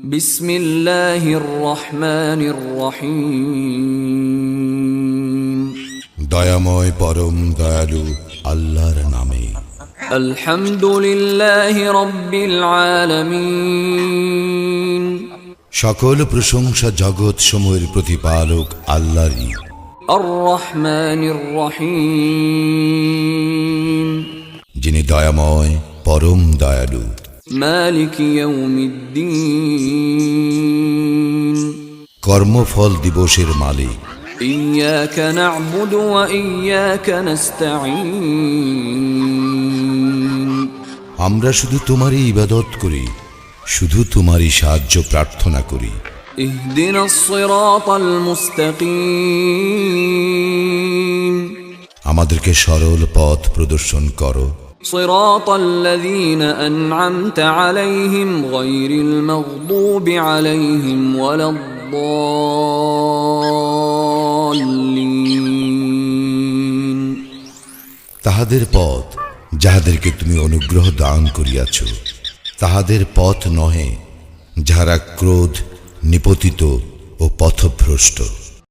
বিসমিল্লাহির রহমানির রহিম। দয়াময় পরম দয়ালু আল্লাহর নামে। আলহামদুলিল্লাহি রাব্বিল আলামিন। সকল প্রশংসা জগৎ সমূহের প্রতিপালক আল্লাহরই। আর রহমানির রহিম। যিনি দয়াময় পরম দয়ালু। মালিক ইয়াউমিদ্দিন। কর্মফল দিবসের মালিক। ইয়্যাকা না'বুদু ওয়া ইয়্যাকা নাস্তাঈন। আমরা শুধু তোমারই ইবাদত করি, শুধু তোমারই সাহায্য প্রার্থনা করি। ইহদিনাস সিরাতাল মুস্তাকিম। আমাদেরকে সরল পথ প্রদর্শন করো। সিরাতাল্লাযীনা আন'আমতা আলাইহিম গায়রিল মাগদুবি আলাইহিম ওয়ালাদ-দাল্লিন। তাহাদের পথ যাহাদেরকে তুমি অনুগ্রহ দান করিয়াছ, তাহাদের পথ নহে যাহারা ক্রোধ নিপতিত ও পথভ্রষ্ট।